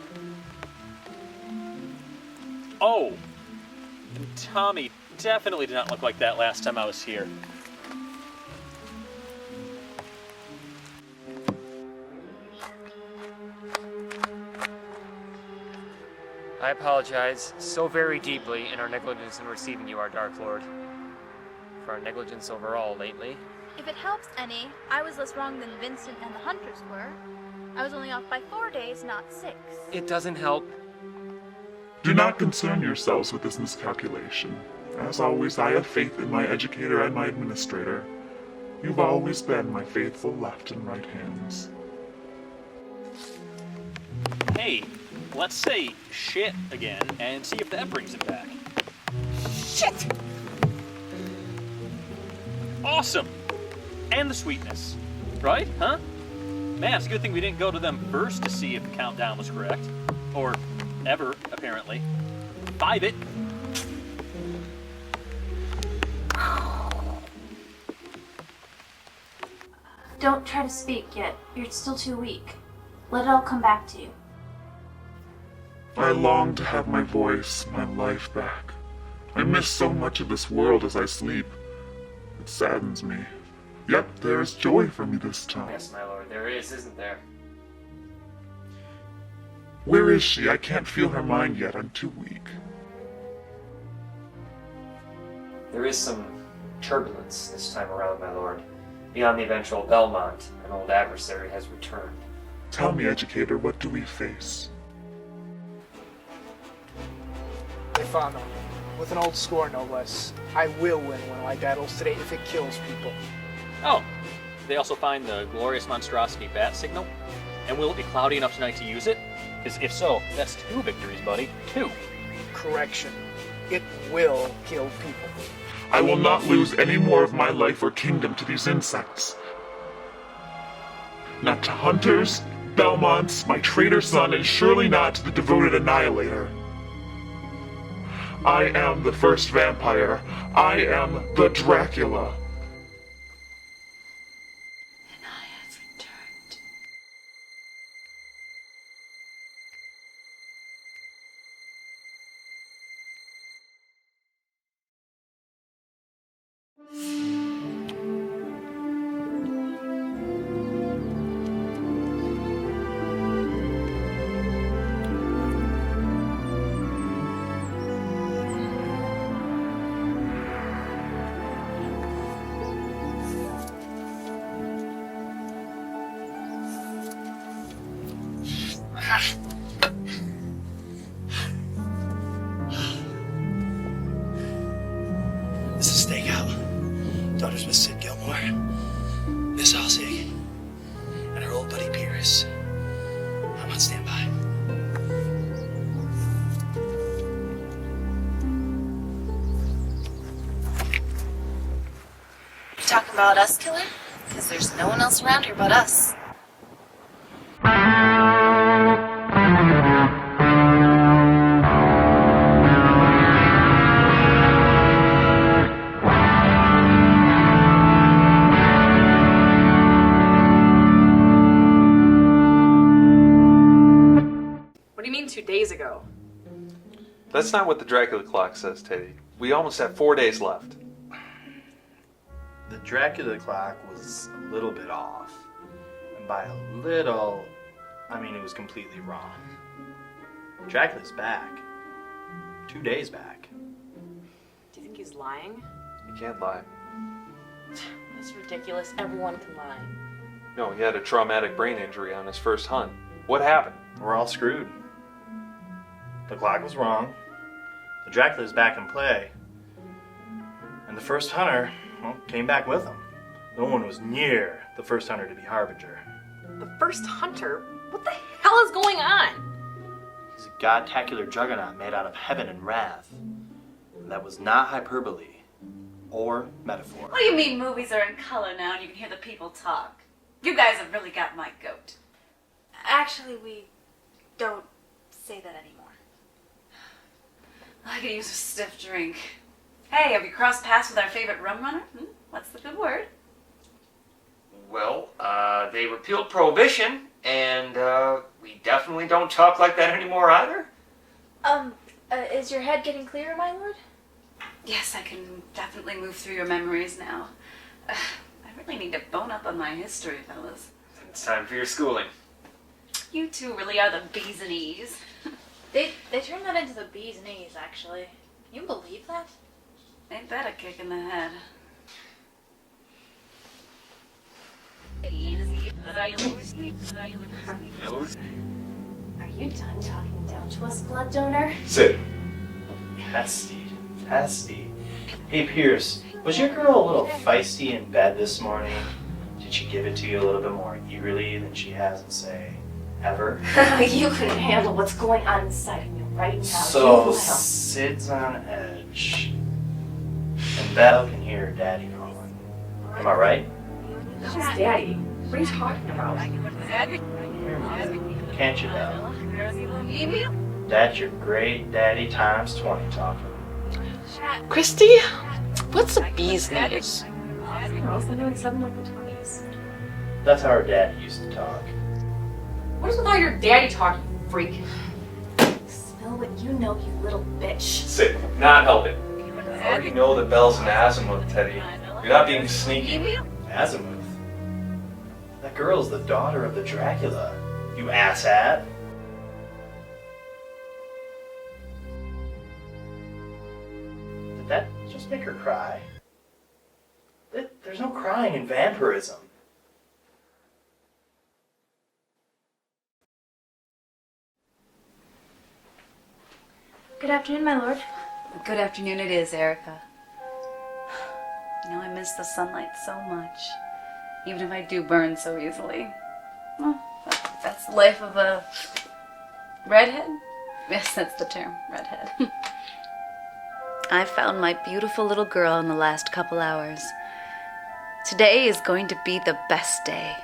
D: Oh! And Tommy definitely did not look like that last time I was here.
I: I apologize so very deeply in our negligence in receiving you, our Dark Lord. For our negligence overall lately.
H: If it helps any, I was less wrong than Vincent and the hunters were. I was only off by 4 days, not 6.
I: It doesn't help.
M: Do not concern yourselves with this miscalculation. As always, I have faith in my educator and my administrator. You've always been my faithful left and right hands.
D: Hey, let's say shit again and see if that brings him back.
C: Shit!
D: Awesome! And the sweetness. Right? Huh? Man, it's a good thing we didn't go to them first to see if the countdown was correct. Or ever, apparently. 5 it.
J: Don't try to speak yet. You're still too weak. Let it all come back to you.
M: I long to have my voice, my life back. I miss so much of this world as I sleep. It saddens me. Yet there is joy for me this time.
I: Yes, my lord, there is, isn't there?
M: Where is she? I can't feel her mind yet. I'm too weak.
I: There is some turbulence this time around, my lord. Beyond the eventual Belmont, an old adversary has returned.
M: Tell me, educator, what do we face?
C: Stefano, with an old score no less. I will win one of my battles today if it kills people.
D: Oh, did they also find the glorious monstrosity bat signal? And will it be cloudy enough tonight to use it? Because if so, that's 2 victories, buddy. 2.
C: Correction. It will kill people.
M: I will not lose any more of my life or kingdom to these insects. Not to hunters, Belmonts, my traitor son, and surely not to the devoted annihilator. I am the first vampire. I am the Dracula.
A: And I have returned.
L: This is Stakeout. Daughters Miss Sid Gilmore, Miss Halsey, and her old buddy Pierce. I'm on standby.
A: You talking about us, killer? Because there's no one else around here but us.
B: mean 2 days ago?
K: That's not what the Dracula clock says, Teddy. We almost have 4 days left.
N: The Dracula clock was a little bit off. And by a little, I mean it was completely wrong. Dracula's back. 2 days back.
B: Do you think he's lying?
K: You can't lie.
B: That's ridiculous. Everyone can lie.
K: No, he had a traumatic brain injury on his first hunt. What happened?
N: We're all screwed. The clock was wrong. The Dracula's back in play. And the first hunter, well, came back with him. No one was near the first hunter to be Harbinger.
B: The first hunter? What the hell is going on?
N: He's a godtacular juggernaut made out of heaven and wrath. And that was not hyperbole or metaphor.
O: What do you mean movies are in color now and you can hear the people talk? You guys have really got my goat.
F: Actually, we don't say that anymore.
O: I could use a stiff drink. Hey, have you crossed paths with our favorite rum runner? What's the good word?
I: Well, they repealed Prohibition, and we definitely don't talk like that anymore either.
F: Is your head getting clearer, my lord?
O: Yes, I can definitely move through your memories now. I really need to bone up on my history, fellas.
I: It's time for your schooling.
O: You two really are the bees and E's.
F: They turned that into the bees and E's, actually. Can you believe that?
O: Ain't that a kick in the head?
J: Are you done talking down to us, blood donor?
K: Sit.
N: Testy. Hey, Pierce, was your girl a little feisty in bed this morning? Did she give it to you a little bit more eagerly than she has in, say, ever?
J: You couldn't handle what's going on inside of you right now.
N: So, Sid's on edge. And Belle can hear her daddy calling. Am I right?
J: Who's daddy? What are you talking about?
N: Can't you, Belle? That's your great daddy times 20 talking.
B: Kristy, what's a bee's knees?
J: I was doing something like the 20s.
N: That's how her daddy used to talk.
B: What is with all your daddy talk, you freak?
J: Spill what you know, you little bitch.
K: Sit. Not helping. I already know that Belle's an azimuth, Teddy. You're not being sneaky.
N: Azimuth? That girl's the daughter of the Dracula, you asshat. Did that just make her cry? There's no crying in vampirism.
F: Good afternoon, my lord.
O: Good afternoon it is, Erica. You know, I miss the sunlight so much. Even if I do burn so easily. Well, that's the life of a redhead? Yes, that's the term, redhead. I found my beautiful little girl in the last couple hours. Today is going to be the best day.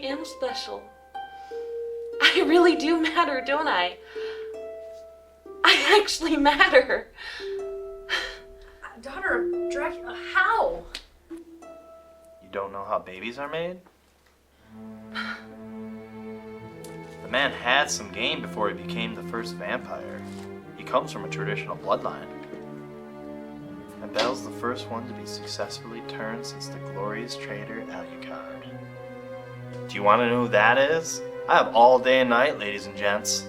B: Am special. I really do matter, don't I? I actually matter. Daughter of Dracula, how?
N: You don't know how babies are made? The man had some game before he became the first vampire. He comes from a traditional bloodline. And Belle's the first one to be successfully turned since the glorious traitor Alucard. Do you want to know who that is? I have all day and night, ladies and gents.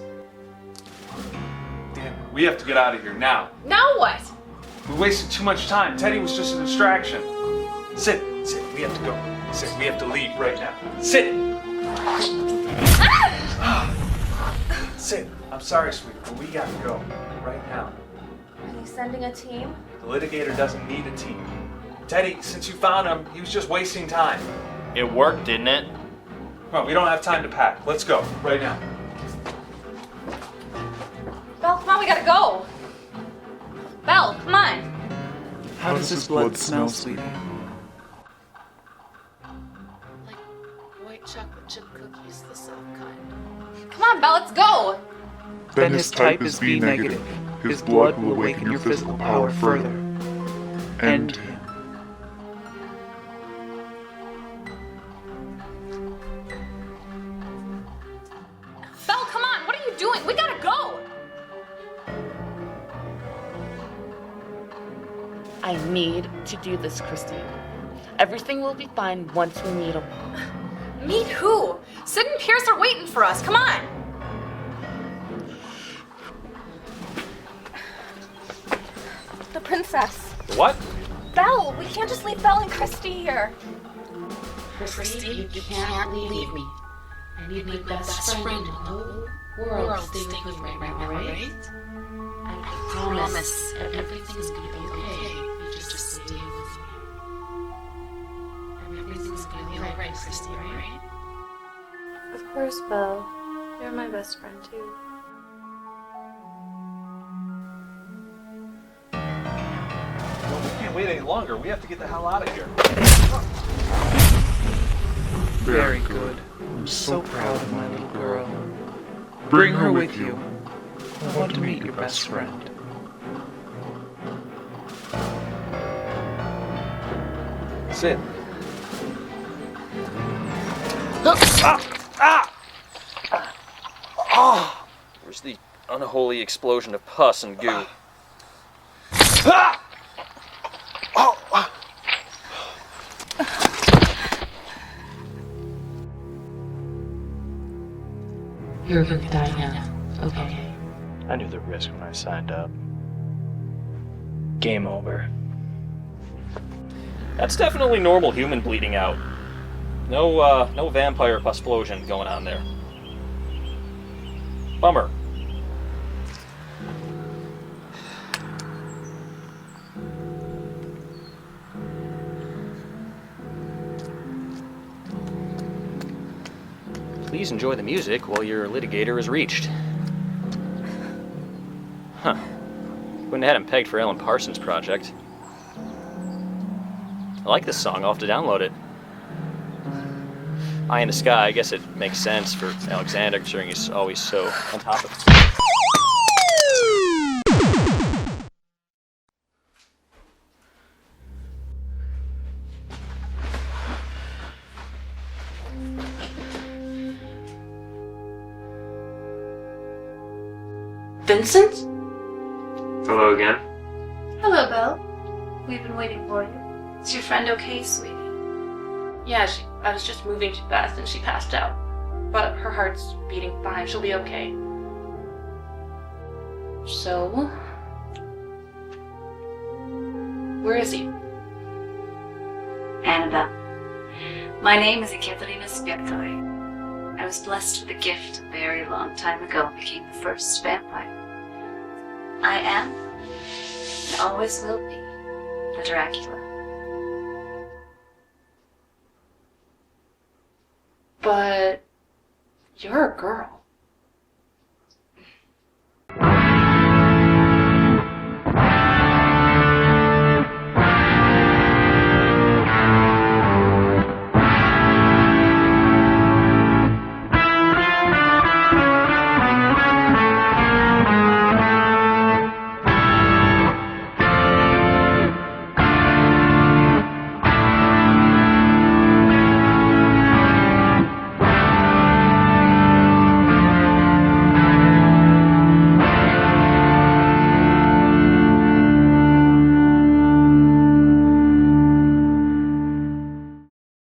K: Damn, we have to get out of here now.
B: Now what?
K: We wasted too much time. Teddy was just a distraction. Sit. We have to go. Sit. We have to leave right now. Sit. Sit. I'm sorry, sweetie, but we got to go right now.
J: Are you sending a team?
K: The litigator doesn't need a team. Teddy, since you found him, he was just wasting time.
N: It worked, didn't it?
K: Come on, we don't have time to pack. Let's go right now.
B: Belle, come on, we gotta go. Belle, come on.
M: How does this blood smell, sweetie?
A: Like
P: chocolate chip cookies, the soft kind.
F: Come on, Belle, let's go!
M: Then his type is B negative. His blood will awaken your physical power further. End him.
F: Belle, come on, what are you doing? We gotta go!
P: I need to do this, Kristy. Everything will be fine once we meet him.
F: Meet who? Sid and Pierce are waiting for us, come on! The princess.
D: What?
F: Belle, we can't just leave Belle and Kristy here.
P: Kristy, you can't leave me. I need my best friend in the whole world to stay with me right now, right? I promise everything's gonna be okay. You just stay with me. Everything's gonna be alright, Kristy, right?
H: Of course, Belle. You're my best friend, too.
K: Well, we can't wait any longer. We have to get the hell out of here.
M: Very good. I'm so proud of my little girl. Bring her with you. I want to meet your best friend.
K: Sid.
D: Where's the unholy explosion of pus and goo?
P: You're gonna die now, okay?
Q: I knew the risk when I signed up. Game over.
D: That's definitely normal human bleeding out. No vampire pusplosion going on there. Bummer. Please enjoy the music while your litigator is reached. Huh. Wouldn't have had him pegged for Alan Parsons' project. I like this song, I'll have to download it. Eye in the Sky, I guess it makes sense for Alexander considering he's always so on top of it.
P: Vincent?
I: Hello again.
H: Hello, Belle. We've been waiting for you. Is your friend okay, sweetie?
P: Yeah, I was just moving too fast and she passed out. But her heart's beating fine. She'll be okay. So, where is he?
O: Annabelle. My name is Ekaterina Spirtoi. I was blessed with a gift a very long time ago and became the first vampire. I am, and always will be, the Dracula.
P: But you're a girl.